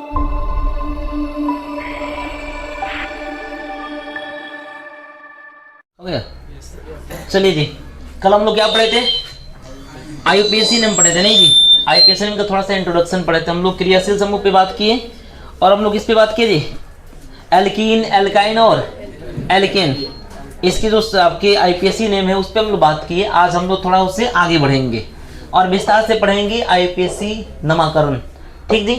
हो गया। चलिए जी, कल हम लोग क्या पढ़े थे? आईयूपीएसी नेम पढ़े थे नहीं जी? आईयूपीएसी नेम का थोड़ा सा इंट्रोडक्शन पढ़े थे हम लोग। क्रियाशील समूह पे बात किए और हम लोग इस पे बात किए जी, एल्कीन, एल्काइन और एल्केन। इसकी जो आपके आईयूपीएसी नेम है उस पर हम लोग बात किए। आज हम लोग थोड़ा उससे आगे बढ़ेंगे और विस्तार से पढ़ेंगे आईयूपीएसी नामकरण। ठीक जी।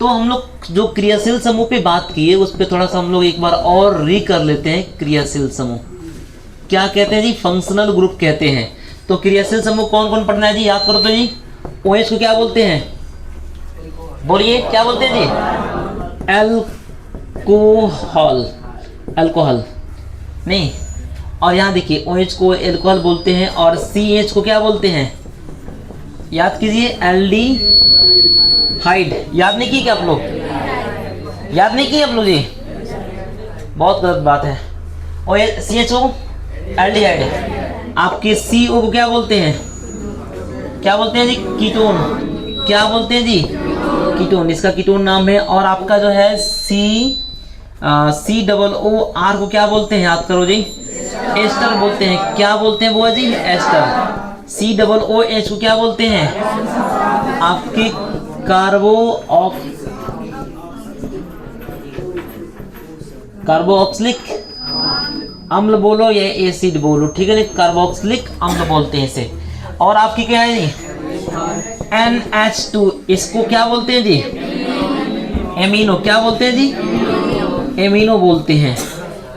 तो हम लोग जो क्रियाशील समूह पे बात किए उस पर थोड़ा सा हम लोग एक बार और री कर लेते हैं। क्रियाशील समूह क्या कहते हैं जी? फंक्शनल ग्रुप कहते हैं। तो क्रियाशील समूह कौन कौन पढ़ना है जी? याद करो तो जी। OH को क्या बोलते हैं? बोलिए क्या बोलते हैं जी? एल्कोहल। एल्कोहल नहीं। और यहाँ देखिए OH को एल्कोहल बोलते हैं और CH को क्या बोलते हैं? याद कीजिए, एल्डिहाइड। याद नहीं की क्या आप लोग? याद नहीं की आप लोग जी? बहुत गलत बात है। और CHO एल्डिहाइड। आपके CO को क्या बोलते हैं? क्या बोलते हैं जी? कीटोन। क्या बोलते हैं जी? कीटोन। इसका कीटोन नाम है। और आपका जो है COOR को क्या बोलते हैं? याद करो जी, एस्टर बोलते हैं। क्या बोलते हैं बुआ जी? एस्टर। COOH को क्या बोलते हैं? आपके कार्बोक्सिलिक अम्ल बोलो या एसिड बोलो, ठीक है ना? कार्बोक्सिलिक अम्ल बोलते हैं इसे। और आपकी क्या है जी? NH2। इसको क्या बोलते हैं जी? एमिनो। क्या बोलते हैं जी? एमिनो बोलते हैं।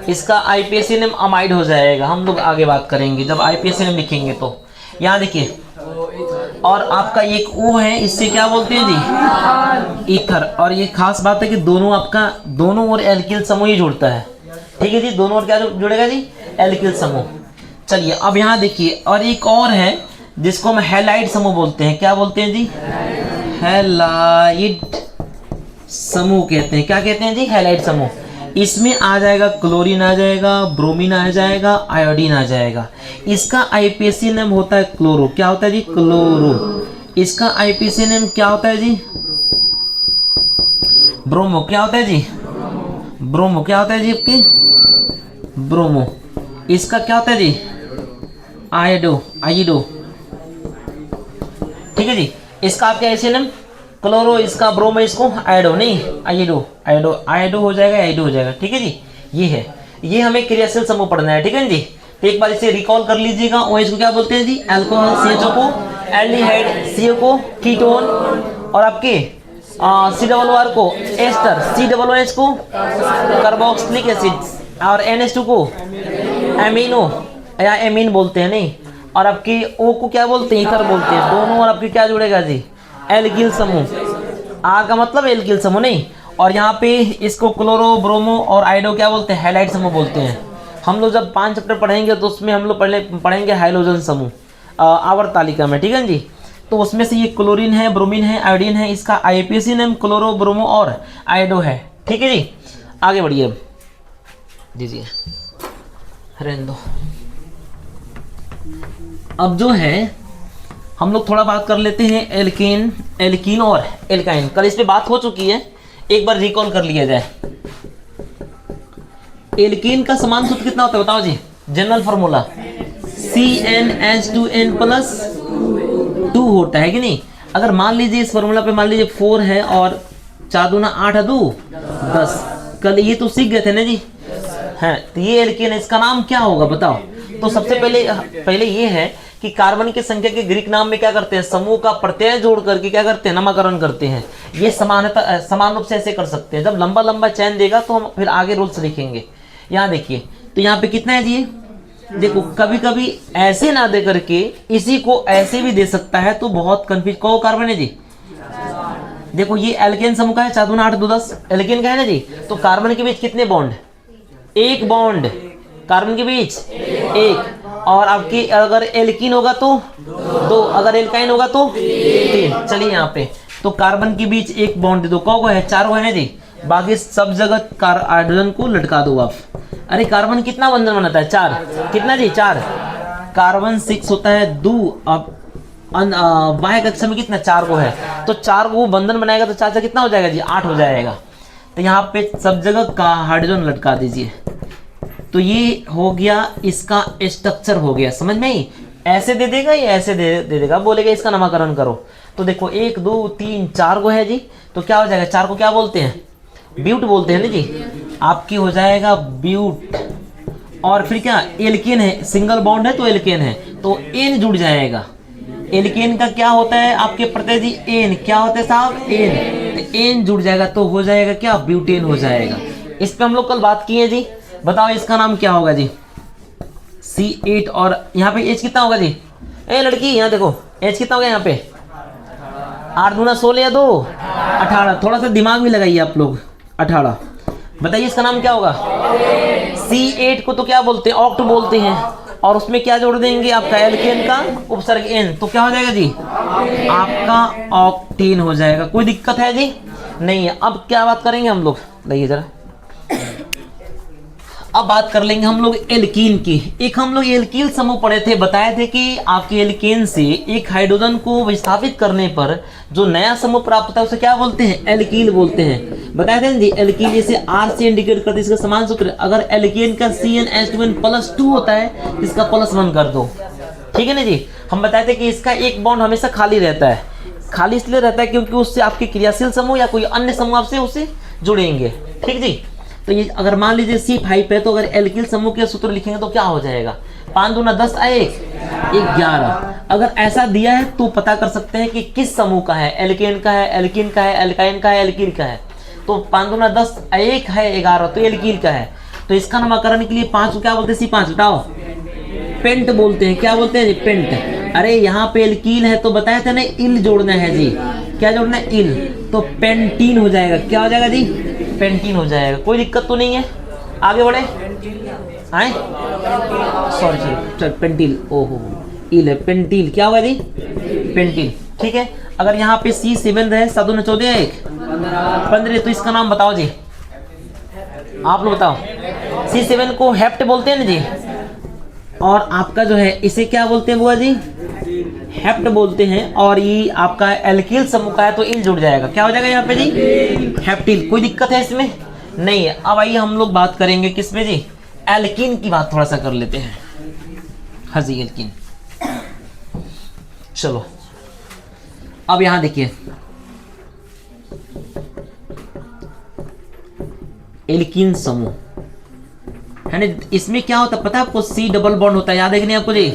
इसका आईयूपीएसी नेम अमाइड हो जाएगा। हम लोग आगे बात करेंगे जब आईयूपीएसी नेम लिखेंगे तो। यहाँ देखिए, और आपका एक O है, इससे क्या बोलते हैं जी? ईथर। और ये खास बात है कि दोनों और एल्किल समूह ही जुड़ता है। ठीक है जी, दोनों और क्या जुड़ेगा जी? एल्किल समूह। चलिए अब यहाँ देखिए, और एक और है जिसको हम हैलाइड समूह बोलते हैं। क्या बोलते हैं जी? हैलाइड समूह कहते हैं। क्या कहते हैं जी? हैलाइड समूह। इसमें आ जाएगा क्लोरीन, आ जाएगा ब्रोमीन, आ जाएगा आयोडीन, आ जाएगा। इसका आईयूपीएसी नेम होता है क्लोरो। क्या होता है जी? क्लोरो। इसका आईयूपीएसी नेम क्या होता है जी? ब्रोमो। क्या होता है जी? ब्रोमो। क्या होता है जी आपके? ब्रोमो। इसका क्या होता है जी? आयोडो। ठीक है जी। इसका आपका आईयूपीएसी नेम क्लोरो, इसका ब्रोमो, इसको आयोडो नहीं, आयोडो हो जाएगा, आयोडो हो जाएगा। ठीक है जी। ये है, ये हमें क्रियाशील समूह पढ़ना है। ठीक है जी। तो एक बार इसे रिकॉल कर लीजिएगा। OH को क्या बोलते हैं जी? अल्कोहल। CHO को एल्डिहाइड। CO को कीटोन। और आपके COOR को एस्टर। COOH को कार्बोक्सिलिक एसिड। और NH2 को एमिनो या एमीन बोलते हैं नहीं। और आपके O को क्या बोलते हैं? ईथर बोलते हैं। दोनों और आपके क्या जुड़ेगा जी? एल्किल समूह। R का मतलब एल्किल समूह नहीं। और यहाँ पे इसको क्लोरो, ब्रोमो और आयोडो क्या बोलते हैं? हैलाइड समूह बोलते हैं। हम लोग जब 5 चैप्टर पढ़ेंगे तो उसमें हम लोग पढ़ेंगे हाइड्रोजन समूह आवर्त तालिका में। ठीक है जी। तो उसमें से ये क्लोरीन है, ब्रोमीन है, आयोडीन है। इसका आईयूपीएसी नेम क्लोरो, ब्रोमो और आयोडो है। ठीक है जी। आगे बढ़िए दीजिए, रहने दो। अब जो है हम लोग थोड़ा बात कर लेते हैं एल्कीन और एल्काइन। कल इस पे बात हो चुकी है, एक बार रिकॉल कर लिया जाए। एल्कीन का समान सूत्र कितना होता है बताओ जी? जनरल फार्मूला CnH2n+2 होता है कि नहीं? अगर मान लीजिए इस फार्मूला पे मान लीजिए 4 है और 4 दूना 8 है 2 10। कल ये तो सीख गए थे ना जी? है। तो ये एल्कीन है, इसका नाम क्या होगा बताओ? तो सबसे पहले ये है कि कार्बन की संख्या के ग्रीक नाम में क्या करते हैं? समूह का प्रत्यय जोड़ करके क्या करते हैं? नामकरण करते हैं। ये समान रूप से ऐसे कर सकते हैं। जब लंबा लंबा चैन देगा तो हम फिर आगे रूल्स लिखेंगे। यहाँ देखिए, तो यहाँ पे कितना है जी? देखो, कभी कभी ऐसे ना दे करके इसी को ऐसे भी दे सकता है तो बहुत कंफ्यूज। कौन कार्बन है जी? देखो ये एल्केन समूह का है, 4 दूना 8 2 10। एल्केन का है ना जी? तो कार्बन के बीच कितने बॉन्ड? एक बॉन्ड कार्बन के बीच, एक। और आपकी अगर एल्कीन होगा तो 2, अगर एल्काइन होगा तो 3। चलिए यहाँ पे तो कार्बन के बीच एक बॉन्ड दे दो। कौ है? 4 है जी। बाकी सब जगह हाइड्रोजन को लटका दो आप। अरे कार्बन कितना बंधन बनाता है? 4। कितना जी? 4। कार्बन 6 होता है 2। अब बाह्य कक्षा में कितना 4 गो है, तो 4 गो बंधन बनाएगा तो 4 कितना हो जाएगा जी 8 हो जाएगा। तो यहाँ पे सब जगह का हाइड्रोजन लटका दीजिए। तो ये हो गया इसका स्ट्रक्चर हो गया, समझ में ही। ऐसे दे देगा या ऐसे दे देगा, बोलेगा इसका नामकरण करो। तो देखो 1 2 3 4 गो है जी, तो क्या हो जाएगा 4 को क्या बोलते हैं, ब्यूट बोलते हैं ना जी। आपकी हो जाएगा ब्यूट। और फिर क्या एल्केन है, सिंगल बॉन्ड है तो एल्केन है, तो एन जुड़ जाएगा। एल्केन का क्या होता है आपके प्रत्यय जी, एन क्या होता है साहब, एन। तो एन जुड़ जाएगा तो हो जाएगा क्या, ब्यूटेन हो जाएगा। इस पे हम लोग कल बात किए जी। बताओ इसका नाम क्या होगा जी, C8। और यहाँ पे एच कितना होगा जी, ए लड़की यहाँ देखो एच कितना होगा यहाँ पे, 8 दूना 16 या 2 18। थोड़ा सा दिमाग भी लगाइए आप लोग, 18। बताइए इसका नाम क्या होगा, C8 को तो क्या बोलते हैं, ऑक्ट बोलते हैं। और उसमें क्या जोड़ देंगे आपका एल्केन का उपसर्ग एन, तो क्या हो जाएगा जी आपका ऑक्टेन हो जाएगा। कोई दिक्कत है जी नहीं है। अब क्या बात करेंगे हम लोग, देखिए जरा, अब बात कर लेंगे हम लोग एल्कीन की। एक हम लोग एल्कील समूह पढ़े थे, बताए थे कि आपके एल्केन से एक हाइड्रोजन को विस्थापित करने पर जो नया समूह प्राप्त होता है उसे क्या बोलते हैं, एल्कील बोलते हैं। बताए थे ना जी, एल्कील जैसे आर से इंडिकेट करते हैं, इसका समान सूत्र। अगर एल्केन का CnH2n+2 होता है इसका +1 कर दो, ठीक है ना जी। हम बताए थे कि इसका एक बॉन्ड हमेशा खाली रहता है। खाली इसलिए रहता है क्योंकि उससे आपके क्रियाशील समूह या कोई अन्य समूह आपसे उससे जुड़ेंगे, ठीक जी। तो ये अगर मान लीजिए C5 है, तो अगर एल्किल समूह के सूत्र लिखेंगे तो क्या हो जाएगा, 5 दूना 10 1 11। अगर ऐसा दिया है तो पता कर सकते हैं कि किस समूह का है, एल्केन का है, एल्किन का है, एल्काइन का है, एल्किल का है। तो 5 दूना 10 1 है 11, तो एल्किल का है। तो इसका नामकरण के लिए 5 को क्या बोलते हैं, C5 हटाओ, पेंट बोलते हैं। क्या बोलते हैं जी, पेंट। अरे यहाँ पे एल्कील है तो बताया था ना, इल जोड़ना है जी। क्या जोड़ना है, इल। तो पेंटीन हो जाएगा। क्या हो जाएगा जी, पेंटीन हो जाएगा। कोई दिक्कत तो नहीं है, आगे बढ़े आए। सॉरी पेंटिल, ओहो इल है, पेंटिल क्या होगा जी, पेंटिल, ठीक है। अगर यहाँ पे C7 रहे, 7 दूना 14 1 15, तो इसका नाम बताओ जी, आप लोग बताओ। C7 को हेप्ट बोलते हैं ना जी, और आपका जो है इसे क्या बोलते हैं बुआ जी, हेप्ट बोलते हैं। और ये आपका एल्किल समूह का है तो इल जुड़ जाएगा। क्या हो जाएगा यहाँ पे जी, हेप्टिल। कोई दिक्कत है इसमें नहीं है। अब आइए हम लोग बात करेंगे किसमें जी, एल्किन की बात थोड़ा सा कर लेते हैं। हाँ जी एल्किन, चलो अब यहाँ देखिए एल्किन समूह है ना, इसमें क्या होता है पता है आपको, C डबल बॉन्ड होता है। याद है कि नहीं आपको जी,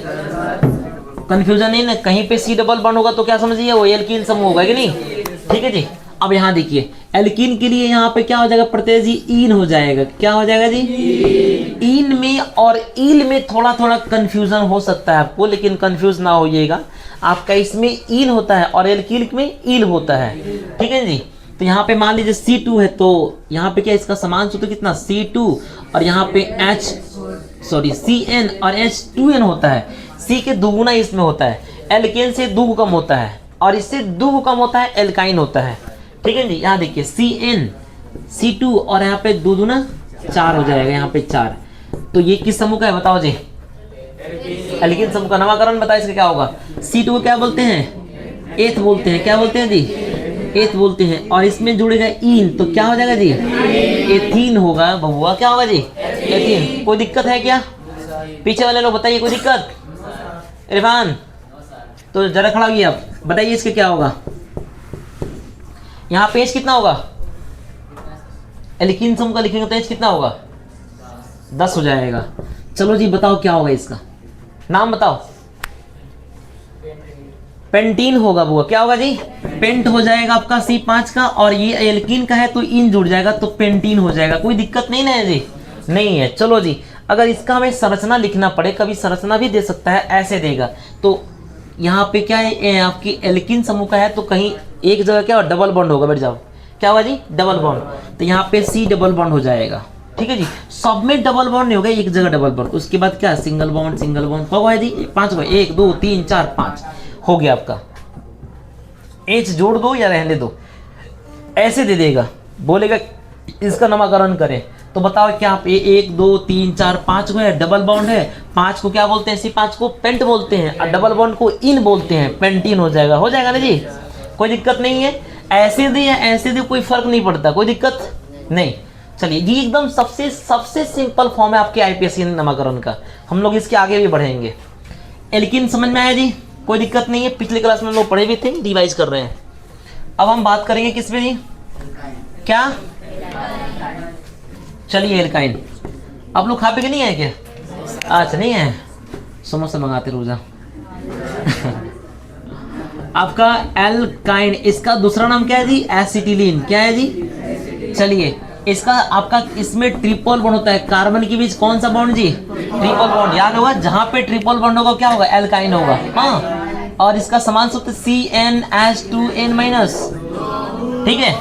कंफ्यूजन नहीं ना, कहीं पे C डबल बॉन्ड होगा तो क्या समझिए वो एल्कीन समूह होगा कि नहीं, ठीक है जी। अब यहाँ देखिए एल्कीन के लिए यहाँ पे क्या हो जाएगा प्रत्यय जी, ईन हो जाएगा। क्या हो जाएगा जी, ईन में और ईल में थोड़ा थोड़ा कंफ्यूजन हो सकता है आपको, लेकिन कंफ्यूज ना होइएगा। आपका इसमें ईन होता है और एल्कीन में ईल होता है, ठीक है जी। तो यहाँ पे मान लीजिए C2 है, तो यहाँ पे क्या इसका समान सूत्र कितना, C2, और यहाँ पे CN और H2N होता है। C के दुगुना इसमें होता है, एल्केन से 2 कम होता है, और इससे 2 कम होता है एल्काइन होता है, ठीक है जी। यहाँ देखिए CN C2 और यहाँ पे 2 दूना 4 हो जाएगा, यहाँ पे 4। तो ये किस समूह का है बताओ जी, एल्कीन समूह का। नामकरण बताओ इसका क्या होगा, C2 को क्या बोलते हैं, एथ बोलते हैं। क्या बोलते हैं जी, एथ बोलते हैं। और इसमें जुड़ेगा ईन, तो क्या हो जाएगा जी, एथीन होगा बबुआ। क्या होगा जी, एथीन। कोई दिक्कत है क्या, पीछे वाले लोग बताइए, कोई दिक्कत। इरफान तो जरा खड़ा होइए आप, बताइए इसके क्या होगा। यहाँ पे एच कितना होगा, एल्कीन समूह का लिखेंगे तो एच कितना होगा, 10 हो जाएगा। चलो जी बताओ क्या होगा इसका नाम, बताओ। पेंटीन होगा बुआ। क्या होगा जी, पेंट हो जाएगा आपका C5 का, और ये एल्कीन का है तो इन जुड़ जाएगा तो पेंटीन हो जाएगा। कोई दिक्कत नहीं ना है जी, नहीं है। चलो जी, अगर इसका हमें संरचना लिखना पड़े, कभी संरचना भी दे सकता है, ऐसे देगा। तो यहाँ पे क्या है, आपकी एल्कीन समूह का है तो कहीं एक जगह क्या हो, डबल बॉन्ड होगा, बैठ जाओ। क्या होगा जी, डबल बॉन्ड। तो यहाँ पे C डबल बॉन्ड हो जाएगा, ठीक है जी। सब में डबल बॉन्ड नहीं होगा, एक जगह डबल बॉन्ड। उसके बाद क्या, सिंगल बॉन्ड, सिंगल बॉन्ड। क्या हुआ है जी, 5 हुआ, 1 2 3 4 5 हो गया आपका। एच जोड़ दो या रहने दो, ऐसे दे देगा, बोलेगा इसका नामकरण करें तो बताओ क्या आप 1 2 3 4 5 को है, डबल बॉन्ड है, 5 को क्या बोलते हैं, C5 को पेंट बोलते हैं, और डबल बॉन्ड को इन बोलते हैं, पेंटीन हो जाएगा ना जी, कोई दिक्कत नहीं है। ऐसे दी या ऐसे दी कोई फर्क नहीं पड़ता, कोई दिक्कत नहीं। चलिए ये एकदम सबसे सिंपल फॉर्म है आपके आईपीएससी नामकरण का, हम लोग इसके आगे भी बढ़ेंगे। एल्कीन समझ में आया जी, कोई दिक्कत नहीं है, पिछले क्लास में हम लोग पढ़े भी थे, रिवाइज कर रहे हैं। अब हम बात करेंगे किस पे जी, क्या, चलिए एल्काइन। आप लोग खा पी के नहीं आए क्या? अच्छा नहीं है, समोसा मंगाते रोजा। आपका एल्काइन, इसका दूसरा नाम क्या है जी, एसिटिलीन, क्या है जी? चलिए इसका आपका इसमें ट्रिपल बॉन्ड होता है, कार्बन के बीच कौन सा बॉन्ड जी, ट्रिपल बॉन्ड, याद होगा, जहां पे ट्रिपल बॉन्ड होगा क्या होगा, एल्काइन होगा। हाँ, और इसका समान सूत्र CnH2n-, ठीक है।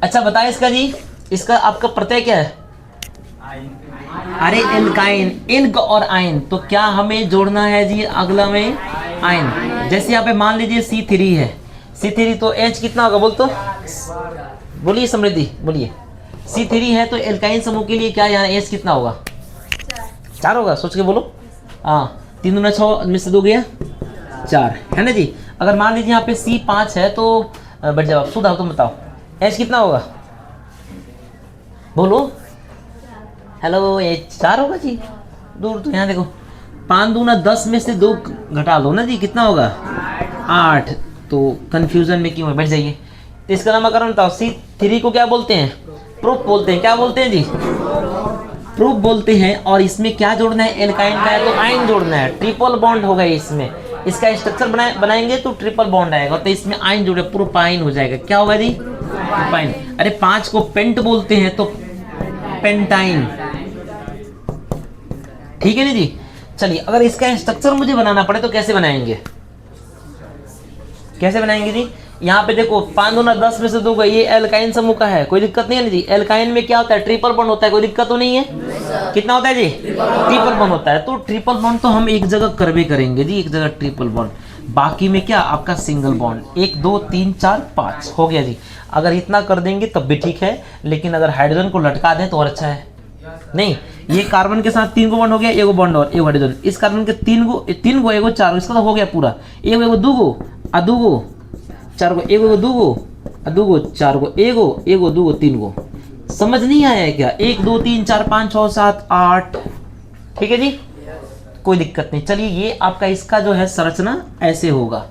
अच्छा बताए इसका जी, इसका आपका प्रत्यय क्या है, अरे एल्काइन, इन और आयन, तो क्या हमें जोड़ना है जी अगला में आयन। जैसे यहाँ पे मान लीजिए C3 है, C3 तो H कितना होगा बोल, तो बोलिए समृद्धि बोलिए, C3 है तो एल्काइन समूह के लिए क्या यहाँ H कितना होगा, 4 होगा, सोच के बोलो। हाँ 3 दूना 6 में से 2 गया 4, है ना जी। अगर मान लीजिए यहाँ पे C5 है तो बैठ जाओ, सुधार तुम बताओ H कितना होगा, बोलो, हेलो H 4 होगा जी, दूर तो यहाँ देखो, 5 दूना 10 में से 2 घटा लो ना जी, कितना होगा 8, तो कंफ्यूजन में क्यों है, बैठ जाइए। तो इसका नामकरण बताओ, C3 को क्या बोलते हैं, प्रूफ बोलते हैं, क्या बोलते हैं जी, प्रूफ बोलते हैं। और इसमें क्या जोड़ना है, एल्काइन का है तो आयन जोड़ना है, ट्रिपल बॉन्ड होगा इसमें, इसका स्ट्रक्चर बनाएंगे तो ट्रिपल बॉन्ड आएगा, तो इसमें आयन जोड़े प्रोपाइन हो जाएगा, क्या होगा जी, प्रोपाइन। अरे 5 को पेंट बोलते हैं तो पेंटाइन, ठीक है ना जी। चलिए अगर इसका स्ट्रक्चर मुझे बनाना पड़े तो कैसे बनाएंगे, कैसे बनाएंगे जी, यहाँ पे देखो 5 दूना 10 में से 2 ये एल्काइन समूह का है, कोई दिक्कत नहीं है ना जी। एल्काइन में क्या होता है, ट्रिपल बॉन्ड होता है, कोई दिक्कत तो नहीं है, कितना होता है जी, ट्रिपल बॉन्ड होता है। तो ट्रिपल बॉन्ड तो हम एक जगह करवे करेंगे जी, एक जगह ट्रिपल बॉन्ड, बाकी में क्या आपका सिंगल बॉन्ड, 1 2 3 4 5 हो गया जी। अगर इतना कर देंगे तब भी ठीक है, लेकिन अगर हाइड्रोजन को लटका दें तो और अच्छा है। नहीं, ये कार्बन के साथ 3 को बॉन्ड हो गया, 1 बॉन्ड और 1 हाइड्रोजन, इस कार्बन के 3 को 1 को 4, इसका तो हो गया पूरा, 1 2 को 4 को, 1 2 को 2 को 4 को 1 2 3 को, समझ नहीं आया है क्या, 1 2 3 4 5 6 7 8, ठीक है जी, कोई दिक्कत नहीं। चलिए ये आपका इसका जो है संरचना ऐसे होगा,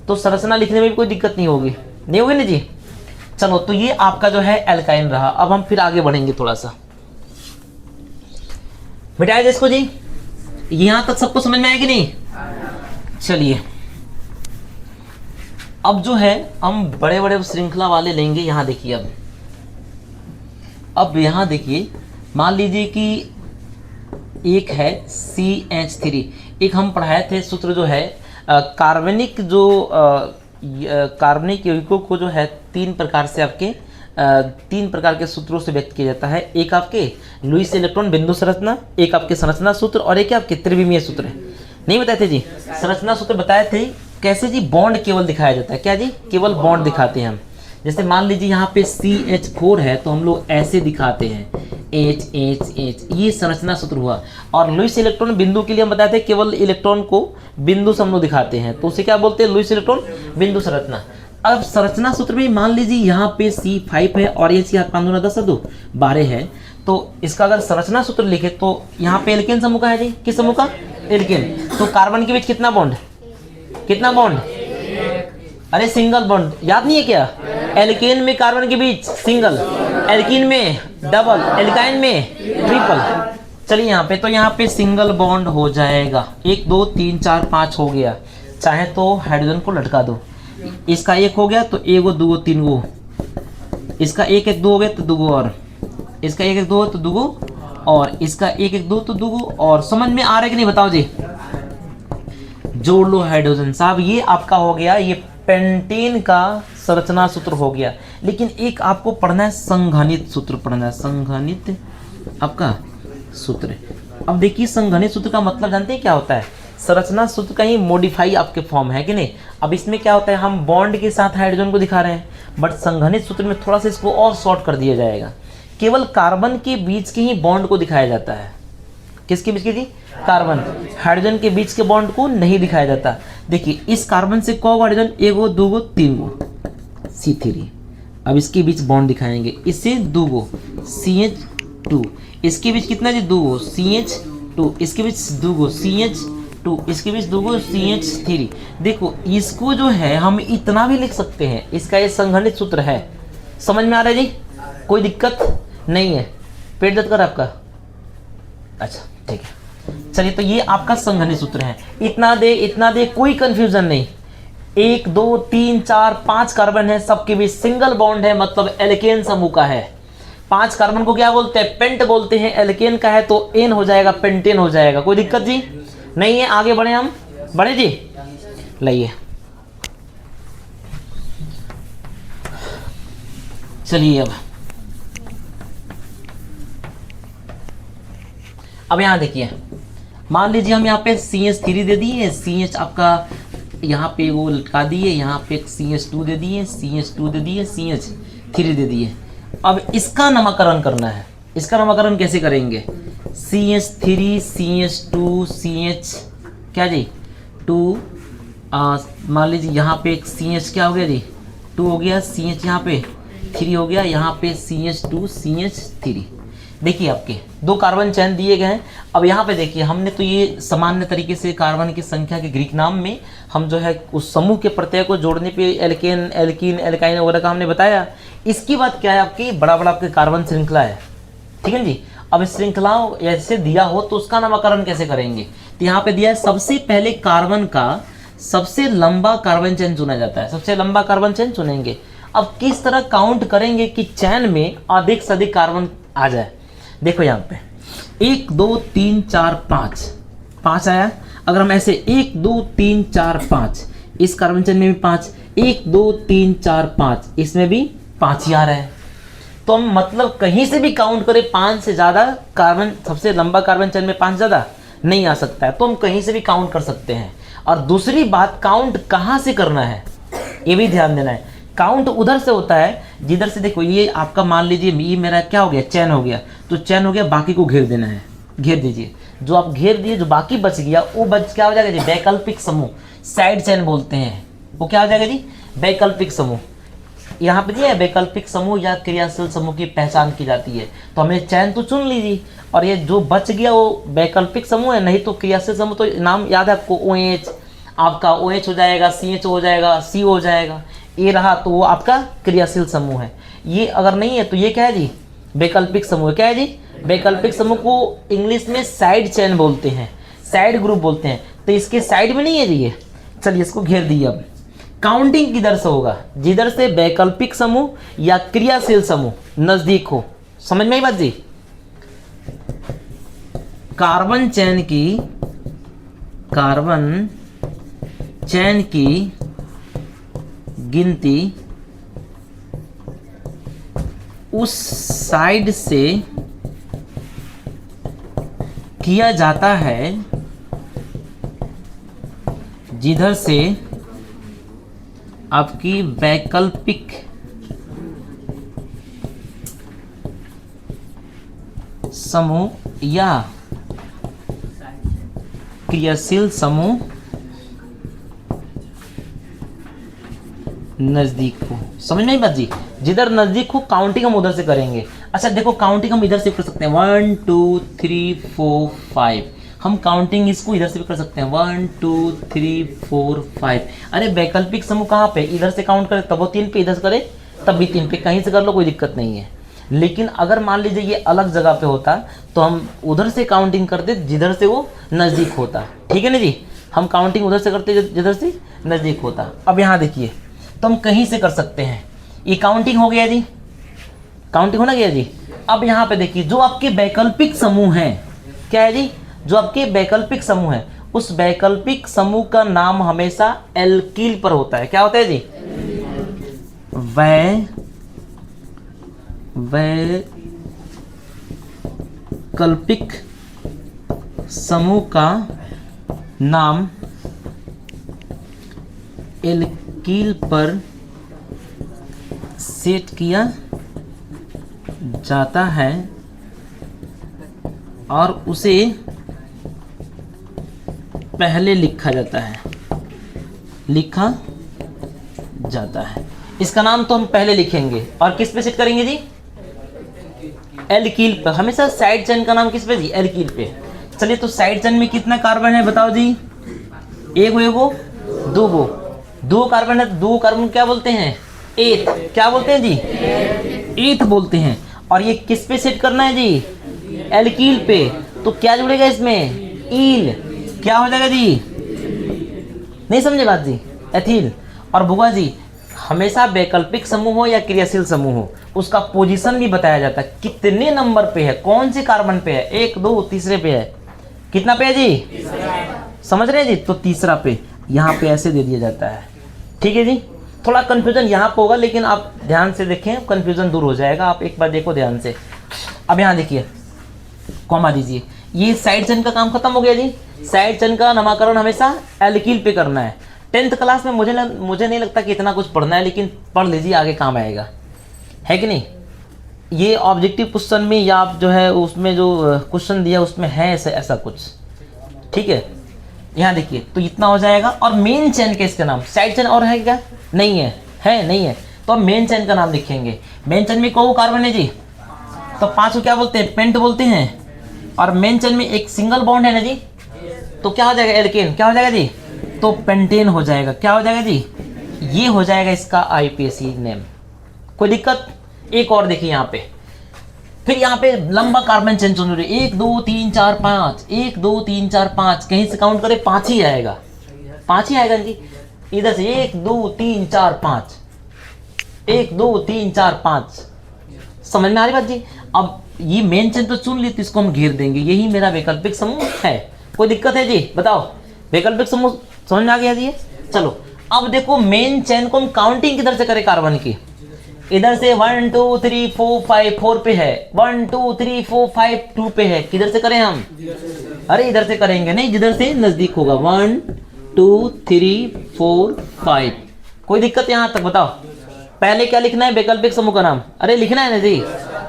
तो संरचना लिखने में भी कोई दिक्कत नहीं होगी ना जी। चलो तो ये आपका जो है एल्काइन रहा। अब हम फिर आगे बढ़ेंगे थोड़ा सा, मिटाया जाए इसको जी, यहां तक सबको समझ में आया कि नहीं। चलिए अब जो है हम बड़े बड़े श्रृंखला वाले लेंगे। यहां देखिए, अब यहां देखिए, मान लीजिए कि एक है CH3, एक हम पढ़ाए थे सूत्र जो है कार्बनिक, जो कार्बनिक यौगिकों को जो है 3 प्रकार से आपके 3 प्रकार के सूत्रों से व्यक्त किया जाता है। एक आपके लुईस इलेक्ट्रॉन बिंदु संरचना, एक आपके संरचना सूत्र, और एक आपके त्रिविमीय सूत्र है। नहीं बताए थे जी, संरचना सूत्र बताए थे कैसे जी, बॉन्ड केवल दिखाया जाता है, क्या जी, केवल बॉन्ड दिखाते हैं हम। जैसे मान लीजिए यहाँ पे CH4 है तो हम लोग ऐसे दिखाते हैं H H H, ये संरचना सूत्र हुआ। और लुईस इलेक्ट्रॉन बिंदु के लिए हम बताते हैं केवल इलेक्ट्रॉन को बिंदु से हम लोग दिखाते हैं, तो उसे क्या बोलते हैं, लुईस इलेक्ट्रॉन बिंदु संरचना। अब संरचना सूत्र में मान लीजिए यहाँ पे C5 है और H यहाँ 5 दूना 10 2 12 है, तो इसका अगर संरचना सूत्र लिखे तो यहाँ पे एल्केन समूह का है जी, किस समूह का, एल्केन। तो कार्बन के बीच कितना बॉन्ड, कितना बॉन्ड, अरे सिंगल बॉन्ड, याद नहीं है क्या, एल्केन में कार्बन के बीच सिंगल, एल्कीन में डबल, एल्काइन में ट्रिपल। चलिए यहाँ पे, तो यहाँ पे सिंगल बॉन्ड हो जाएगा, 1 2 3 4 5 हो गया। चाहे तो हाइड्रोजन को लटका दो, इसका 1 हो गया तो 1 2 3 गो, इसका 1 1 2 हो गया तो 2 गो, और इसका 1 1 2 तो 2 गो, और इसका 1 1 2 तो 2 गो। और समझ में आ रहा है कि नहीं बताओ जी, जोड़ लो हाइड्रोजन साहब, ये आपका हो गया, ये पेंटेन का संरचना सूत्र हो गया। लेकिन एक आपको पढ़ना है संघनित सूत्र, पढ़ना है संघनित आपका सूत्र। अब देखिए संघनित सूत्र का मतलब जानते हैं क्या होता है, संरचना सूत्र का ही मॉडिफाई आपके फॉर्म है कि नहीं। अब इसमें क्या होता है, हम बॉन्ड के साथ हाइड्रोजन को दिखा रहे हैं, बट संघनित सूत्र में थोड़ा सा इसको और शॉर्ट कर दिया जाएगा। केवल कार्बन के बीच के ही बॉन्ड को दिखाया जाता है। किसके बीच के जी? कार्बन। हाइड्रोजन के बीच के बॉन्ड को नहीं दिखाया जाता। देखिए इस कार्बन से कौ हाइड्रोजन, एगो दूगो तीनगो C3। अब इसके बीच बॉन्ड दिखाएंगे, इससे दूगो CH2, इसके बीच कितना जी? दूगो CH2, इसके बीच दूगो CH2, इसके बीच दूगो CH3। देखो इसको जो है हम इतना भी लिख सकते हैं, इसका ये संघनित सूत्र है। समझ में आ रहा है जी? कोई दिक्कत नहीं है? पेट दर्द कर आपका? अच्छा ठीक है, चलिए तो ये आपका संघनित सूत्र है। इतना दे कोई कंफ्यूजन नहीं। 1 2 3 4 5 कार्बन है, सबके बीच सिंगल बॉन्ड है, मतलब एल्केन समूह का है। 5 कार्बन को क्या बोलते हैं? पेंट बोलते हैं। एल्केन का है तो एन हो जाएगा, पेंटेन हो जाएगा। कोई दिक्कत जी नहीं है? आगे बढ़े, हम बढ़े जी। लाइए चलिए अब यहाँ देखिए, मान लीजिए हम यहाँ पे CH3 दे दिए, CH आपका यहाँ पे वो लटका दिए, यहाँ पे CH2 दे दिए, CH2 दे दिए, CH3 दे दिए। अब इसका नामकरण करना है। इसका नामकरण कैसे करेंगे? CH3 CH2 CH क्या जी 2, मान लीजिए यहाँ पे एक CH क्या हो गया जी 2 हो गया, CH यहाँ पे 3 हो गया, यहाँ पे CH2 CH3। देखिए आपके 2 कार्बन चयन दिए गए हैं। अब यहाँ पे देखिए, हमने तो ये सामान्य तरीके से कार्बन की संख्या के ग्रीक नाम में हम जो है उस समूह के प्रत्यय को जोड़ने पे एल्केन, एल्कीन, एल्काइन वगैरह का हमने बताया। इसकी बात क्या है, आपकी बड़ा आपके कार्बन श्रृंखला है, ठीक है जी। अब इस श्रृंखला ऐसे दिया हो तो उसका नामकरण कैसे करेंगे? तो यहाँ पे दिया है, सबसे पहले कार्बन का सबसे लंबा कार्बन चेन चुना जाता है। सबसे लंबा कार्बन चेन चुनेंगे। अब किस तरह काउंट करेंगे कि चैन में अधिक से अधिक कार्बन आ जाए? देखो यहाँ पे 1 2 3 4 5 आया। अगर हम ऐसे 1 2 3 4 5, इस कार्बन चेन में भी 5, 1 2 3 4 5, इसमें भी 5 ही आ रहा है। तो हम मतलब कहीं से भी काउंट करें 5 से ज़्यादा कार्बन, सबसे लंबा कार्बन चेन में 5 ज़्यादा नहीं आ सकता है। तो हम कहीं से भी काउंट कर सकते हैं। और दूसरी बात, काउंट कहाँ से करना है ये भी ध्यान देना है। काउंट उधर से होता है जिधर से, देखो ये आपका मान लीजिए ये मेरा क्या हो गया, चैन हो गया, तो चैन हो गया, बाकी को घेर देना है, घेर दीजिए। जो आप घेर दिए, जो बाकी बच गया वो क्या हो जाएगा जी? वैकल्पिक समूह, साइड चैन बोलते हैं। वो क्या हो जाएगा जी? वैकल्पिक समूह। यहाँ पे दिया है वैकल्पिक समूह या क्रियाशील समूह की पहचान की जाती है। तो हमने चैन तो चुन लीजिए, और ये जो बच गया वो वैकल्पिक समूह है, नहीं तो क्रियाशील समूह। तो नाम याद है आपको, OH आपका OH हो जाएगा, CH हो जाएगा, C हो जाएगा। ये रहा तो वो आपका क्रियाशील समूह है। ये अगर नहीं है तो ये क्या है जी? वैकल्पिक समूह। क्या है जी? वैकल्पिक समूह को इंग्लिश में साइड चेन बोलते हैं, साइड ग्रुप बोलते हैं। तो इसके साइड में नहीं है जी ये। चलिए इसको घेर दिए। अब काउंटिंग किधर से होगा? जिधर से वैकल्पिक समूह या क्रियाशील समूह नजदीक हो। समझ में आई बात जी? कार्बन चैन की गिनती उस साइड से किया जाता है जिधर से आपकी वैकल्पिक समूह या क्रियाशील समूह नजदीक हो। समझ में आई बात जी? जिधर नजदीक हो काउंटिंग हम उधर से करेंगे। अच्छा देखो, काउंटिंग हम इधर से कर सकते हैं, 1 2 3 4 5। हम काउंटिंग इसको इधर से भी कर सकते हैं, 1 2 3 4 5। अरे वैकल्पिक समूह कहाँ पे? इधर से काउंट करें तब वो 3 पे, इधर से करें तब भी 3 पे, कहीं से कर लो कोई दिक्कत नहीं है। लेकिन अगर मान लीजिए ये अलग जगह पे होता तो हम उधर से काउंटिंग करते जिधर से वो नज़दीक होता। ठीक है ना जी? हम काउंटिंग उधर से करते जिधर से नज़दीक होता। अब यहाँ देखिए, तो हम कहीं से कर सकते हैं। ये काउंटिंग हो गया जी, काउंटिंग होना गया जी। अब यहाँ पे देखिए, जो आपके वैकल्पिक समूह हैं, क्या है जी? जो आपके वैकल्पिक समूह है, उस वैकल्पिक समूह का नाम हमेशा एल्कील पर होता है। क्या होता है जी? वैकल्पिक समूह का नाम एल्कील पर सेट किया जाता है और उसे पहले लिखा जाता है, लिखा जाता है। इसका नाम तो हम पहले लिखेंगे और किस पे सेट करेंगे जी? एल्कील पे। हमेशा साइड चेन का नाम किस पे जी? एल्कील पे। चलिए तो साइड चेन में कितना कार्बन है बताओ जी? एगो, दो कार्बन है। दो कार्बन क्या बोलते हैं? एथ। क्या बोलते हैं जी? एथ बोलते हैं। और ये किस पे सेट करना है जी? एल्कील पे। तो क्या जुड़ेगा इसमें? ईल। क्या हो जाएगा जी? नहीं समझे बात जी? एथिल। और बुआ जी हमेशा वैकल्पिक समूह हो या क्रियाशील समूह हो, उसका पोजीशन भी बताया जाता है, कितने नंबर पे है, कौन से कार्बन पे है, 1 2 तीसरे पे है। कितना पे है जी? समझ रहे हैं जी? तो तीसरा पे यहाँ पे ऐसे दे दिया जाता है। ठीक है जी? थोड़ा कंफ्यूजन यहाँ पे होगा, लेकिन आप ध्यान से देखें, कंफ्यूजन दूर हो जाएगा। आप एक बार देखो ध्यान से। अब यहाँ देखिए, कॉमा दीजिए। ये साइड चेन का काम खत्म हो गया जी। साइड चेन का नामकरण हमेशा एल्कील पे करना है। 10th क्लास में मुझे नहीं लगता कि इतना कुछ पढ़ना है, लेकिन पढ़ लीजिए, आगे काम आएगा, है कि नहीं? ये ऑब्जेक्टिव क्वेश्चन में या आप जो है उसमें जो क्वेश्चन दिया उसमें है ऐसा कुछ। ठीक है, यहाँ देखिए, तो इतना हो जाएगा। और मेन चेन के इसका नाम, साइड चेन और है क्या? नहीं है, नहीं है। तो अब मेन चेन का नाम लिखेंगे। मेन चेन में कौ कार्बन है जी? तो 5 को क्या बोलते हैं? पेंट बोलते हैं। और मेन चेन में एक सिंगल बॉन्ड है ना जी, तो क्या हो जाएगा? एल्केन। क्या हो जाएगा जी? तो पेंटेन हो जाएगा। क्या हो जाएगा जी? ये हो जाएगा इसका आईपीएसी नेम। कोई दिक्कत? एक और देखिए यहाँ पे, फिर यहाँ पे लंबा कार्बन चेन चुन रही, 1 2 3 4 5, 1 2 3 4 5, कहीं से काउंट करें 5 ही आएगा, 5 ही आएगा जी। इधर से 1 2 3 4 5, 1 2 3 4 5। समझ में आ रही बात जी? अब ये मेन चेन तो चुन ली, तो इसको हम घेर देंगे। यही मेरा वैकल्पिक समूह है। कोई दिक्कत है जी? बताओ। वैकल्पिक समूह समझ में आ गया जी? चलो अब देखो, मेन चेन को हम काउंटिंग किधर से करें कार्बन की? इधर से 1 2 3 4 5 4 पे है, 1 2 3 4 5 2 पे है। किधर से करें हम? अरे इधर से करेंगे नहीं, जिधर से नजदीक होगा। 1 2 3 4 5। कोई दिक्कत यहाँ तक? बताओ पहले क्या लिखना है वैकल्पिक समूह का नाम? अरे लिखना है ना जी,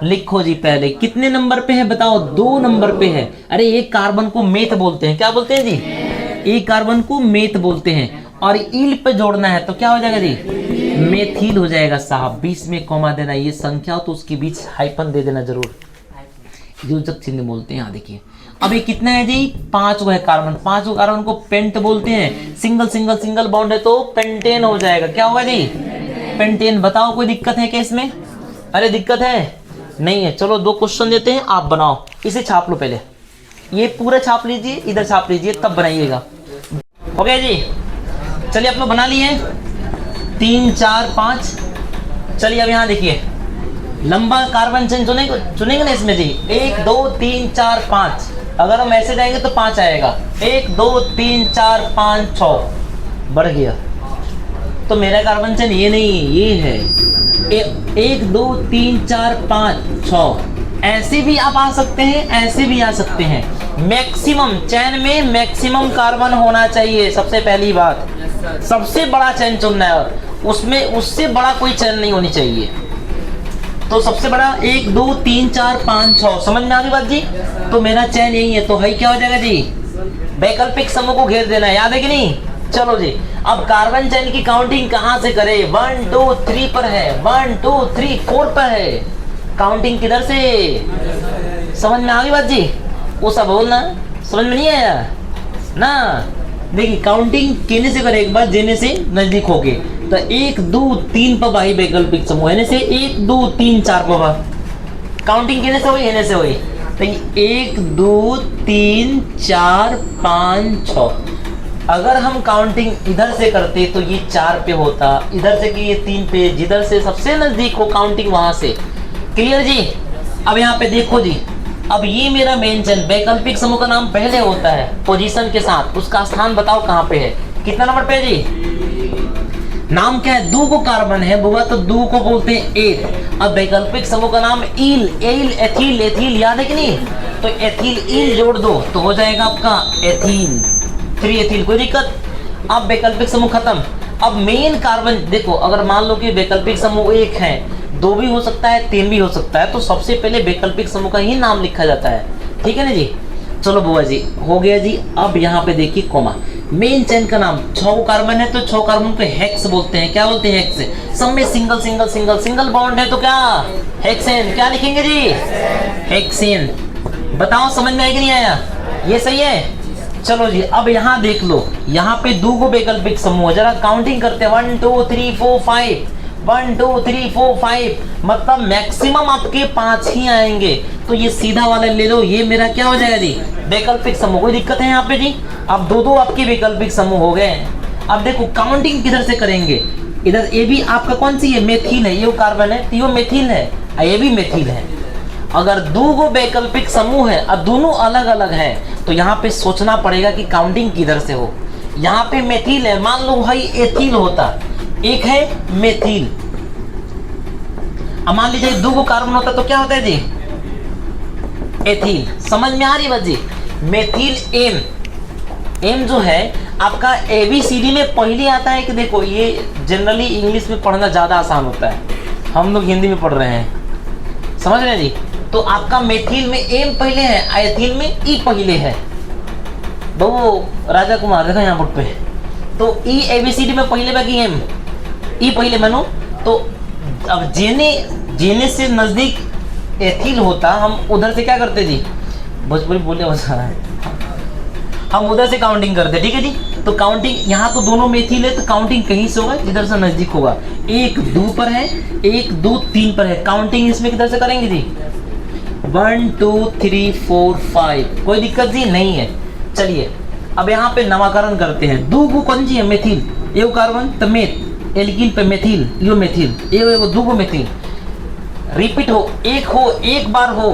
लिखो जी। पहले कितने नंबर पे है बताओ? 2 नंबर पे है। अरे एक कार्बन को मेथ बोलते हैं। क्या बोलते हैं जी? एक कार्बन को मेथ बोलते हैं। और ईल पे जोड़ना है तो क्या हो जाएगा जी? मेथिल हो जाएगा साहब। बीच में कॉमा देना, ये संख्या हो तो उसके बीच हाइपन दे देना जरूर, योजक चिन्ह बोलते हैं। यहाँ देखिए, अब ये कितना है जी? 5 है कार्बन। 5 कार्बन को पेंट बोलते हैं। सिंगल बॉन्ड है तो पेंटेन हो जाएगा। क्या होगा जी? पेंटेन। बताओ कोई दिक्कत है क्या इसमें? अरे दिक्कत है? नहीं है। चलो 2 क्वेश्चन देते हैं, आप बनाओ। इसे छाप लो पहले, ये पूरा छाप लीजिए, इधर छाप लीजिए, तब बनाइएगा। हो गया जी? चलिए आप लोग बना लिए 3 4 5। चलिए अब यहाँ देखिए, लंबा कार्बन चेन चुनेंगे ना इसमें जी। 1 2 3 4 5। अगर हम ऐसे जाएंगे तो 5 आएगा। 1 2 3 4 5 6 बढ़ गया। तो मेरा कार्बन चेन ये नहीं, ये है 1 2 3 4 5 6। ऐसे भी आप आ सकते हैं, ऐसे भी आ सकते हैं। मैक्सिमम चैन में मैक्सिमम कार्बन होना चाहिए, सबसे पहली बात। सबसे बड़ा चैन चुनना है और उसमें उससे बड़ा कोई चैन नहीं होनी चाहिए। तो सबसे बड़ा 1 2 3 4 5 6। समझ में आ गई बात जी? तो मेरा चैन यही है। तो है क्या हो जाएगा जी? वैकल्पिक समूह को घेर देना है। याद है कि नहीं? चलो जी, अब कार्बन चैन की काउंटिंग कहाँ से करें? 1 2 3 पर है, 1 2 3 4 पर है। काउंटिंग किधर से? समझ में आ गई बात जी? वो सब बोलना, समझ में नहीं आया ना? देखिए काउंटिंग केने से करें, एक बार जेने से नजदीक हो गए तो 1 2 3 पर भाई वैकल्पिक समूह है से 1 2 3 4 पर काउंटिंग केने से हुई, हेने से हुई। तो 1 2 3 4 5 6। अगर हम काउंटिंग इधर से करते तो ये 4 पे होता, इधर से कि ये 3 पे, जिधर से सबसे नजदीक हो काउंटिंग वहां से। क्लियर जी? अब यहाँ पे देखो जी, अब ये मेरा मेन चेन, वैकल्पिक समूह का नाम पहले होता है पोजीशन के साथ, उसका स्थान बताओ कहाँ पे है, कितना नंबर पे है जी? नाम क्या है? 2 को कार्बन है बुआ, तो 2 को बोलते हैं एथ। अब वैकल्पिक समूह का नाम ईल, एल, एथिल, एथिल, याद है कि नहीं? तो एथिल ईल जोड़ दो तो हो जाएगा आपका एथिल, 3 एथिल। कोई दिक्कत? अब वैकल्पिक समूह खत्म। अब मेन कार्बन देखो, अगर मान लो कि वैकल्पिक समूह 1 है, 2 भी हो सकता है, 3 भी हो सकता है। तो सबसे पहले वैकल्पिक समूह का ही नाम लिखा जाता है, ठीक है ना जी। चलो बुआ जी हो गया जी। अब यहाँ पे देखिए कॉमा, मेन चेन का नाम 6 कार्बन है तो 6 कार्बन को हेक्स बोलते हैं। क्या बोलते हैं? हेक्स। सब में single single single single bond है तो क्या? हेक्सेन। क्या लिखेंगे जी? हेक्सेन। बताओ समझ में आया कि नहीं आया? ये सही है। चलो जी अब यहाँ देख लो, यहाँ पे 2 गो वैकल्पिक समूह, जरा काउंटिंग करते हैं 1 2 3 4 5, 1 2 3 4 5, मतलब मैक्सिमम आपके 5 ही आएंगे। तो ये सीधा वाला ले लो, ये मेरा क्या हो जाएगा जी? वैकल्पिक समूह। कोई दिक्कत है यहाँ पे जी? अब 2 आपके वैकल्पिक समूह हो गए। अब देखो काउंटिंग किधर से करेंगे। इधर ये भी आपका कौन सी है? मेथिल है। ये कार्बन है तो ये मेथिल है, ये भी मेथिल है। अगर 2 गो वैकल्पिक समूह है और दोनों अलग अलग हैं तो यहाँ पे सोचना पड़ेगा कि काउंटिंग किधर से हो। यहाँ पे मेथिल है, मान लो भाई एथिल होता, एक है मेथिल। अब मान लीजिए 2 गो कार्बन होता तो क्या होता है जी? एथिल। समझ में आ रही बात जी? Methyl M. एम जो है आपका ABCD में पहले आता है कि देखो, ये जनरली इंग्लिश में पढ़ना ज़्यादा आसान होता है, हम लोग हिंदी में पढ़ रहे हैं, समझ रहे हैं जी। तो आपका मेथिल में एम पहले है, एथिल में ई पहले है। वो राजा कुमार देखा यहाँ बोर्ड पे, तो ई ABCD में पहले बाकी एम, ई पहले मानो। तो अब जेने से नजदीक एथिल होता, हम उधर से क्या करते जी? भोजपुरी बोले हम उधर से काउंटिंग करते, ठीक है जी। तो काउंटिंग यहाँ तो दोनों मेथिल है तो काउंटिंग कहीं से होगा जिधर से नजदीक होगा। 1 2 पर है, 1 2 3 पर है, काउंटिंग इसमें किधर से करेंगे जी? 1 2 3 4 5। कोई दिक्कत जी नहीं है। चलिए अब यहाँ पे नामकरण करते हैं। 2 गो कौन जी है? मेथिल। एगो कार्बन तो मेथ, एल्किल पे मेथिल, यो मेथिल, एगो 2 गो मेथिल। रिपीट हो, एक बार हो,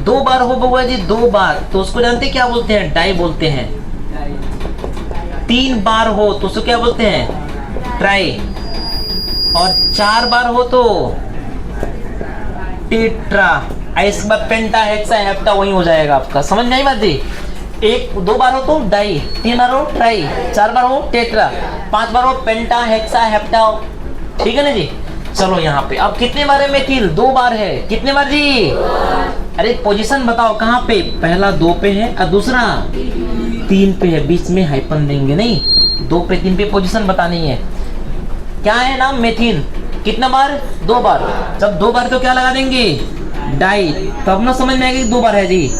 2 बार हो बउआ जी, 2 बार तो उसको जानते क्या बोलते हैं? डाई बोलते हैं। 3 बार हो तो उसको क्या बोलते हैं? ट्राई। और 4 बार हो तो टेट्रा। इसके बाद पेंटा, हेक्सा, हेप्टा वही हो जाएगा आपका। समझ में आई बात जी? 2 बार हो तो डाई, 3 बार हो ट्राई, 4 बार हो टेट्रा, 5 बार हो पेंटा, हेक्सा, हेप्टा, ठीक है ना जी। चलो यहाँ पे अब कितने बार है मेथिल? 2 बार है। कितने बार जी? अरे पोजीशन बताओ कहाँ पे? पहला 2 पे है और दूसरा 3 पे है, बीच में हाइपन देंगे नहीं। 2 पे 3 पे पोजीशन बतानी है। क्या है नाम? मेथिल। कितना बार? 2 बार। जब 2 बार तो क्या लगा देंगे? डाई। तब ना समझ में आएगा कि 2 बार है जी।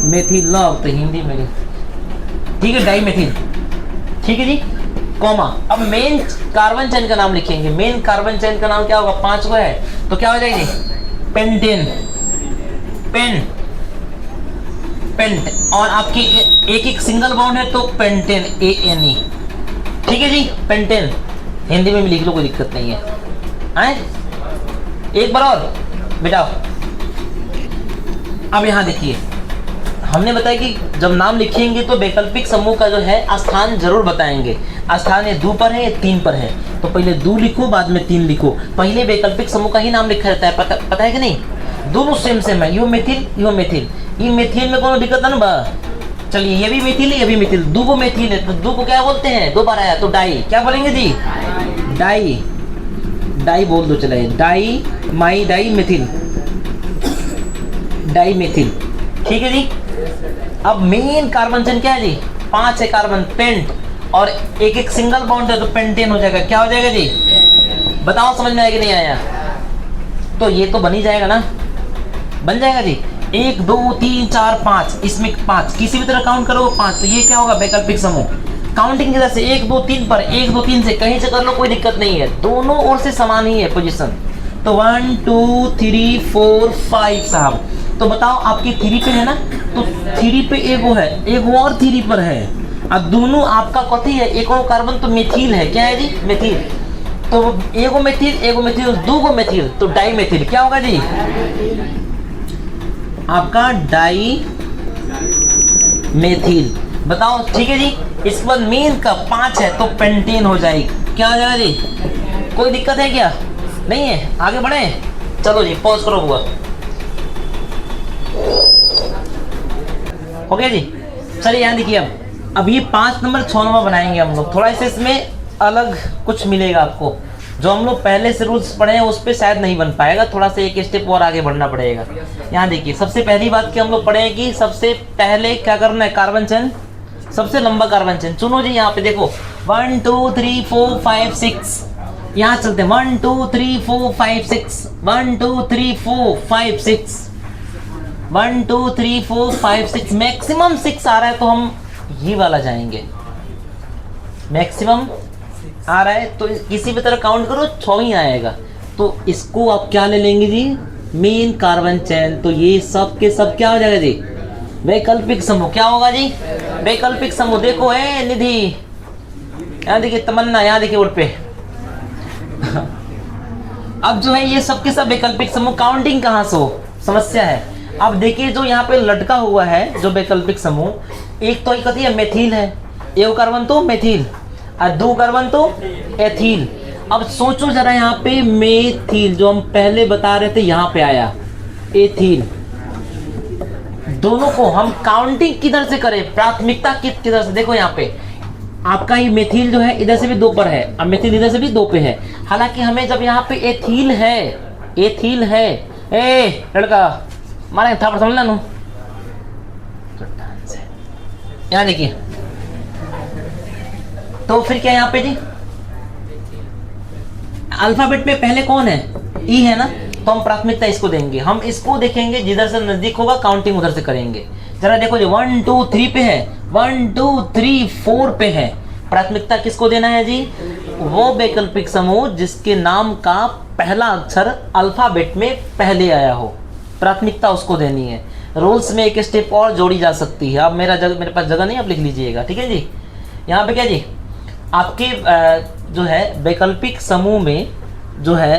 मेथिल लव तो हिंदी में, ठीक है, डाई मेथिल, ठीक है जी। कॉमा। अब मेन कार्बन चेन का नाम लिखेंगे। मेन कार्बन चेन का नाम क्या होगा? 5 को है तो क्या हो जाएगी? Pentane, pent. और आपकी एक सिंगल बॉन्ड है तो पेंटेन, ANE, ठीक है जी। पेंटेन हिंदी में भी लिख लो, कोई दिक्कत नहीं है। आए एक बार और बेटा। अब यहाँ देखिए, हमने बताया कि जब नाम लिखेंगे तो वैकल्पिक समूह का जो है स्थान जरूर बताएंगे। स्थान ये 2 पर है, ये 3 पर है, तो पहले 2 लिखो, बाद में 3 लिखो। पहले वैकल्पिक समूह का ही नाम लिखा जाता है। पता है कि नहीं? दोनों सेम है। यो मेथिल, यो मेथिल। ये मेथिल में कोनो दिक्कत है ना बा? चलिए ये भी मेथिल है, ये भी मेथिल। 2 गो मेथिल है तो 2 को क्या बोलते हैं? 2 बार आया तो डाई। क्या बोलेंगे जी? डाई। डाई बोल दो, चले डाई, माई डाई मेथिल, डाई मेथिल, ठीक है जी। अब मेन कार्बन चेन क्या है जी? 5 है कार्बन, पेंट, और एक सिंगल बॉन्ड है तो पेंटेन हो जाएगा। क्या हो जाएगा जी? बताओ समझ में आया कि नहीं आया? तो ये तो बन ही जाएगा ना, बन जाएगा जी। 1 2 3 4 5, इसमें 5 किसी भी तरह काउंट करो 5, तो ये क्या होगा? वैकल्पिक समूह। काउंटिंग की तरह से 1 2 3 पर, 1 2 3 से कहीं से कर लो, कोई दिक्कत नहीं है, दोनों ओर से समान ही है पोजीशन। तो 1 2 3 4 5 साहब। तो बताओ आपकी 3 पे है ना, तो 3 पे एगो है, एगो और 3 पर है, अब दोनों आपका कथी है? एक और कार्बन तो मेथिल है। क्या है जी? मेथिल। तो एगो मेथिल, 2 गो मेथिल तो डाई मेथिल। क्या होगा जी? आपका डाई मेथिल। बताओ, ठीक है जी। इसके बाद मेन का 5 है तो पेंटेन हो जाएगी। क्या हो जाएगा जी? कोई दिक्कत है क्या? नहीं है? आगे बढ़े? चलो जी पॉज करो बुआ। हो गया जी। चलिए यहाँ देखिए, अब ये 5 नंबर 6 नंबर बनाएंगे हम लोग। थोड़ा सा इसमें अलग कुछ मिलेगा आपको। जो हम लोग पहले से रूल्स पढ़े हैं उस पे शायद नहीं बन पाएगा, थोड़ा सा एक स्टेप और आगे बढ़ना पड़ेगा। यहाँ देखिए सबसे पहली बात कि हम लोग पढ़े हैं कि सबसे पहले क्या करना है, कार्बन चेन, सबसे लंबा कार्बन चेन चुनो जी। यहाँ पे देखो 1 2 3 4 5 6, यहाँ चलते हैं 1 2 3 4 5 6, 1 2 3 4 5 6, 1 2 3 4 5 6, मैक्सिमम 6 आ रहा है तो हम ये वाला जाएंगे, मैक्सिमम आ रहा है तो किसी भी तरह काउंट करो 6 ही आएगा, तो इसको आप क्या ले लेंगे जी, मेन कार्बन चेन। तो ये सब के सब क्या हो जाएगा जी, वैकल्पिक समूह। क्या होगा जी, वैकल्पिक समूह। देखो है निधि, यहाँ देखिए तमन्ना, यहाँ देखिए बोर्ड पे। अब जो है ये सब के सब वैकल्पिक समूह, काउंटिंग कहाँ से हो, समस्या है। अब देखिए जो यहाँ पे लटका हुआ है जो वैकल्पिक समूह, एक तो एक है मेथिल है, एक कार्बन तो मेथिल और 2 कार्बन तो एथिल। अब सोचो जरा यहाँ पे मेथिल जो हम पहले बता रहे थे यहाँ पे आया एथिल, दोनों को हम काउंटिंग किधर से करें, प्राथमिकता किधर से। देखो यहाँ पे आपका ये मेथिल जो है इधर से भी 2 पर है, अब मेथिल इधर से भी 2 पे है। हालांकि हमें जब यहाँ पे एथिल है, एथिल है, ए लड़का मारे था समझ लो, यहाँ देखिए तो फिर क्या यहाँ पे जी, अल्फाबेट में पहले कौन है, ई है ना, तो हम प्राथमिकता इसको देंगे। हम इसको देखेंगे जिधर से नजदीक होगा काउंटिंग उधर से करेंगे। जरा देखो जी 1 2 3 पे है, 1 2 3 4 पे है, प्राथमिकता किसको देना है जी, वो वैकल्पिक समूह जिसके नाम का पहला अक्षर अल्फाबेट में पहले आया हो, प्राथमिकता उसको देनी है। रूल्स में एक स्टेप और जोड़ी जा सकती है। अब मेरे पास जगह नहीं, आप लिख लीजिएगा, ठीक है जी। यहाँ पे क्या जी, आपके जो है वैकल्पिक समूह में जो है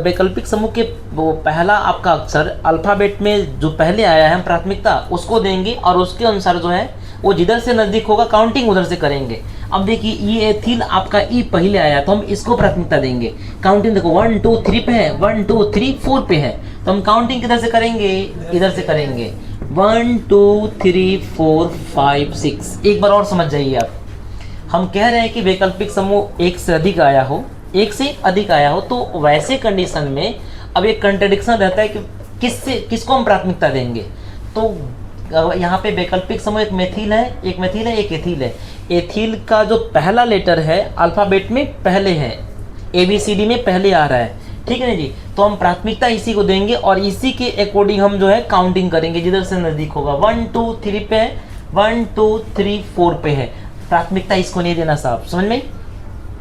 वैकल्पिक समूह के वो पहला आपका अक्षर अल्फाबेट में जो पहले आया है हम प्राथमिकता उसको देंगे, और उसके अनुसार जो है वो जिधर से नज़दीक होगा काउंटिंग उधर से करेंगे। अब देखिए ये एथिल आपका ई पहले आया तो हम इसको प्राथमिकता देंगे। काउंटिंग देखो 1 2 3 पे है, 1 2 3 4 पे है, तो हम काउंटिंग किधर से करेंगे, इधर से करेंगे 1 2 3 4 5 6। एक बार और समझ जाइए आप, हम कह रहे हैं कि वैकल्पिक समूह एक से अधिक आया हो, एक से अधिक आया हो, तो वैसे कंडीशन में अब एक कंट्रडिक्शन रहता है कि किसको हम प्राथमिकता देंगे। तो यहाँ पे वैकल्पिक समूह एक मेथिल है, एक मेथिल है, एक एथिल है। एथिल का जो पहला लेटर है अल्फाबेट में पहले है, ABCD में पहले आ रहा है, ठीक है ना जी। तो हम प्राथमिकता इसी को देंगे और इसी के अकॉर्डिंग हम जो है काउंटिंग करेंगे जिधर से नज़दीक होगा। 1 2 3 पे है, 1 2 3 4 पे है, प्राथमिकता इसको नहीं देना साहब, समझ में।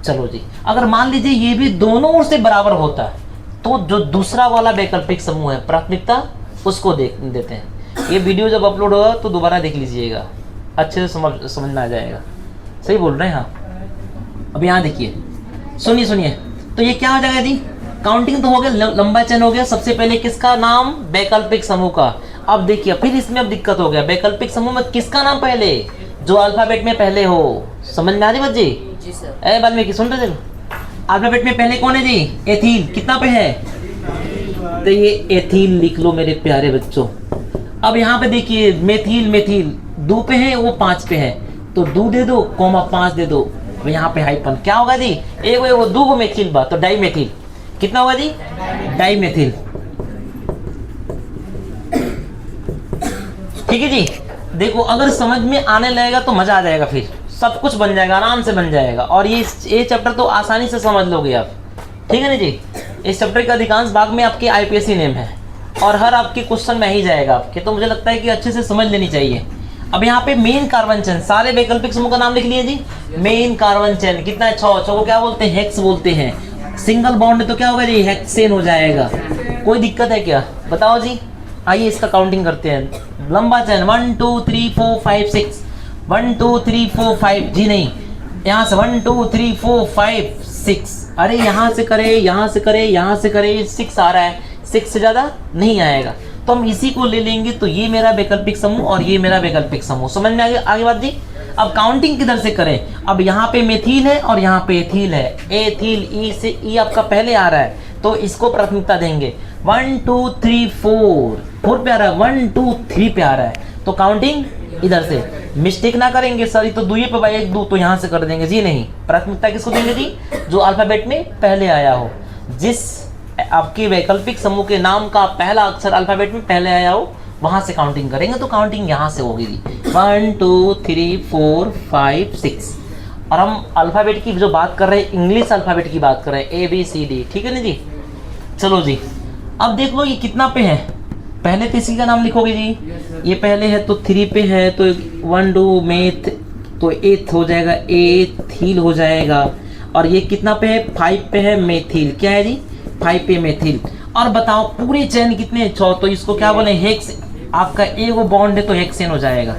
चलो जी, अगर मान लीजिए ये भी दोनों ओर से बराबर होता है तो जो दूसरा वाला वैकल्पिक समूह है प्राथमिकता उसको देते हैं। ये वीडियो जब अपलोड होगा तो दोबारा देख लीजिएगा, अच्छे से समझ में आ जाएगा। सही बोल रहे हैं हाँ। अब यहाँ देखिए, सुनिए, तो ये क्या हो जाएगा जी, काउंटिंग तो हो गया, लंबा चेन हो गया। सबसे पहले किसका नाम, वैकल्पिक समूह का। अब देखिए फिर इसमें अब दिक्कत हो गया, वैकल्पिक समूह में किसका नाम पहले, जो अल्फाबेट में पहले हो। समझ में आ रही बात जी? जी सर। ए वाल्मीकि सुन रहे थे, अल्फाबेट में पहले कौन है जी, एथिल, कितना पे है, तो ये एथिल लिख लो मेरे प्यारे बच्चों। अब यहाँ पे देखिए मेथिल 2 पे है, वो 5 पे है, तो 2 दे दो, कोमा 5 दे दो, यहाँ पे हाइपन क्या होगा जी, एक वो 2 मेथिल बा, तो डाई मेथिल, कितना होगा जी, डाई मेथिल, ठीक है जी। देखो अगर समझ में आने लगेगा तो मजा आ जाएगा, फिर सब कुछ बन जाएगा, आराम से बन जाएगा। और ये चैप्टर तो आसानी से समझ लोगे आप, ठीक है ना जी। इस चैप्टर के अधिकांश भाग में आपके IPSC नेम है और हर आपके क्वेश्चन में ही जाएगा आपके, तो मुझे लगता है कि अच्छे से समझ लेनी चाहिए। अब यहाँ पे मेन कार्बन चेन, सारे वैकल्पिक समूह का नाम लिख लिए जी। मेन कार्बन चेन कितना है, 6 को क्या बोलते हैं, हेक्स बोलते हैं। सिंगल बॉन्ड तो क्या होगा जी, हेक्सेन हो जाएगा। कोई दिक्कत है क्या, बताओ जी। आइए इसका काउंटिंग करते हैं। लंबा चेन 1 2 3 4 5 6, 1 2 3 4 5, जी नहीं, यहाँ से 1 2 3 4 5 6, अरे यहाँ से करे, यहाँ से करे, यहाँ से करे, 6 आ रहा है, 6 से ज़्यादा नहीं आएगा, तो हम इसी को ले लेंगे। तो ये मेरा वैकल्पिक समूह और ये मेरा वैकल्पिक समूह, समझ में आगे बात जी। अब काउंटिंग किधर से करें, अब यहाँ पे मेथिल है और यहाँ पे एथिल है, एथिल ई से ई आपका पहले आ रहा है तो इसको प्राथमिकता देंगे। 1 2 3 4 पे आ रहा है, 1 2 3 पे आ रहा है, तो काउंटिंग इधर से। मिस्टेक ना करेंगे सर, ये तो दुई पे बाई 1 2 तो यहाँ से कर देंगे जी, नहीं। प्राथमिकता किसको देंगे जी? जो अल्फाबेट में पहले आया हो। जिस आपके वैकल्पिक समूह के नाम का पहला अक्षर अल्फाबेट में पहले आया हो वहां से काउंटिंग करेंगे। तो काउंटिंग यहाँ से होगी जी, 1 2 3 4 5 6। और हम अल्फाबेट की जो बात कर रहे हैं, इंग्लिश अल्फाबेट की बात कर रहे हैं, ABCD, ठीक है ना जी। चलो जी, अब देख लो ये कितना पे है। पहले तो इसी का नाम लिखोगे जी, ये पहले है तो 3 पे है तो 1 2 मेथ तो 8 हो जाएगा, एथिल हो जाएगा। और ये कितना पे है? 5 पे है मेथिल। क्या है जी? 5 पे मेथिल। और बताओ पूरे चैन कितने? 6। तो इसको क्या बोले? हेक्स। आपका एगो बॉन्ड है तो हेक्सेन हो जाएगा।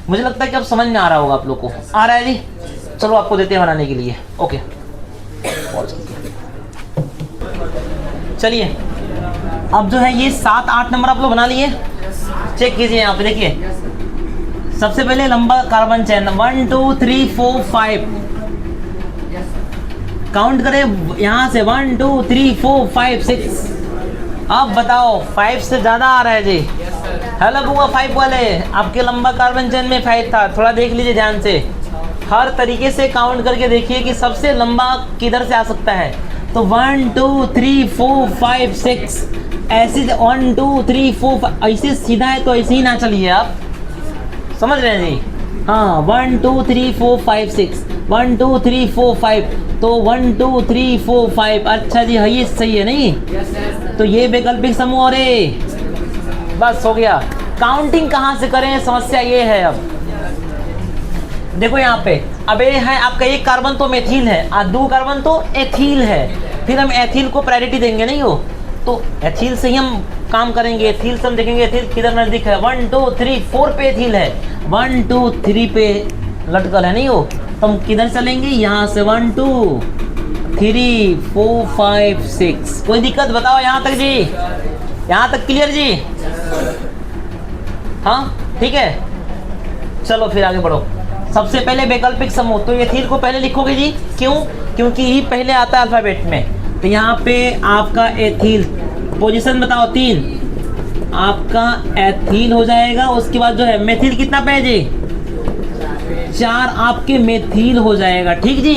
मुझे लगता है कि अब समझ में आ रहा होगा आप लोग को। आ रहा है जी? चलो आपको देते हैं बनाने के लिए। ओके, चलिए अब जो है ये 7 8 नंबर आप लोग बना लिए। चेक कीजिए यहाँ पे, देखिए सबसे पहले लंबा कार्बन चैन 1 2 3 4 5 काउंट करें यहाँ से 1 2 3 4 5 6। अब बताओ 5 से ज्यादा आ रहा है जी। हेलो बुआ, 5 वाले आपके लंबा कार्बन चैन में 5 था। थोड़ा देख लीजिए ध्यान से, हर तरीके से काउंट करके देखिए कि सबसे लंबा किधर से आ सकता है। तो 1 2 3 4 5 6 ऐसे 1 2 3 4 5 ऐसे सीधा है तो ऐसे ही ना चलिए आप, समझ रहे हैं जी। हाँ 1 2 3 4 5 6 1 2 3 4 5 तो 1 2 3 4 5। अच्छा जी, है ये सही है नहीं? तो ये वैकल्पिक समूह और बस हो गया। काउंटिंग कहाँ से करें, समस्या ये है। अब देखो यहाँ पे, अब ये है आपका एक कार्बन तो मेथिल है और 2 कार्बन तो एथिल है। फिर हम एथिल को प्रायोरिटी देंगे नहीं हो, तो एथिल से ही हम काम करेंगे। एथिल से हम देखेंगे एथिल किधर नजदीक है। 1 2 3 4 पे एथिल है, 1 2 3 पे लटकल है नहीं हो, तो हम किधर चलेंगे? यहाँ से 1 2 3 4 5 6। कोई दिक्कत बताओ यहाँ तक जी? यहाँ तक क्लियर जी? हाँ ठीक है, चलो फिर आगे बढ़ो। सबसे पहले वैकल्पिक समूह, तो एथिल को पहले लिखोगे जी। क्यों? क्योंकि ही पहले आता है अल्फाबेट में। तो यहाँ पे आपका एथिल पोजीशन बताओ 3, आपका एथिल हो जाएगा। उसके बाद जो है मेथिल कितना पे है जी? 4 आपके मेथिल हो जाएगा। ठीक जी।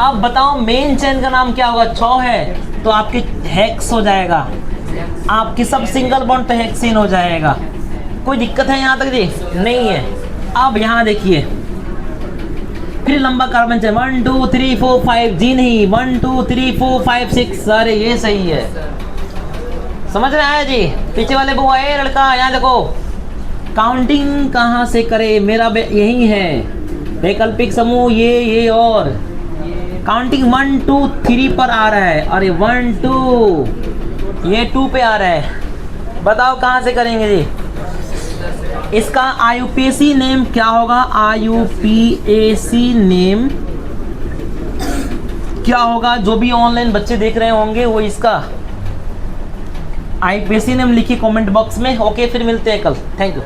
अब बताओ मेन चेन का नाम क्या होगा? 6 है तो आपके हेक्स हो जाएगा। आपके सब सिंगल बॉन्ड तो हेक्सेन हो जाएगा। कोई दिक्कत है यहाँ तक जी? नहीं है। अब यहाँ देखिए फिर लंबा कार्बन चेन 1 2 3 4 5 जी नहीं, 1 2 3 4 5 6। अरे ये सही है, समझ में आया जी? पीछे वाले बुआ, ए लड़का यहाँ देखो, काउंटिंग कहाँ से करे? मेरा यही है वैकल्पिक समूह, ये और काउंटिंग 1 2 3 पर आ रहा है। अरे 1 2 ये 2 पे आ रहा है। बताओ कहाँ से करेंगे जी? इसका IUPAC नेम क्या होगा? IUPAC नेम क्या होगा? जो भी ऑनलाइन बच्चे देख रहे होंगे वो इसका IUPAC नेम लिखिए कमेंट बॉक्स में। ओके, फिर मिलते हैं कल। Thank you.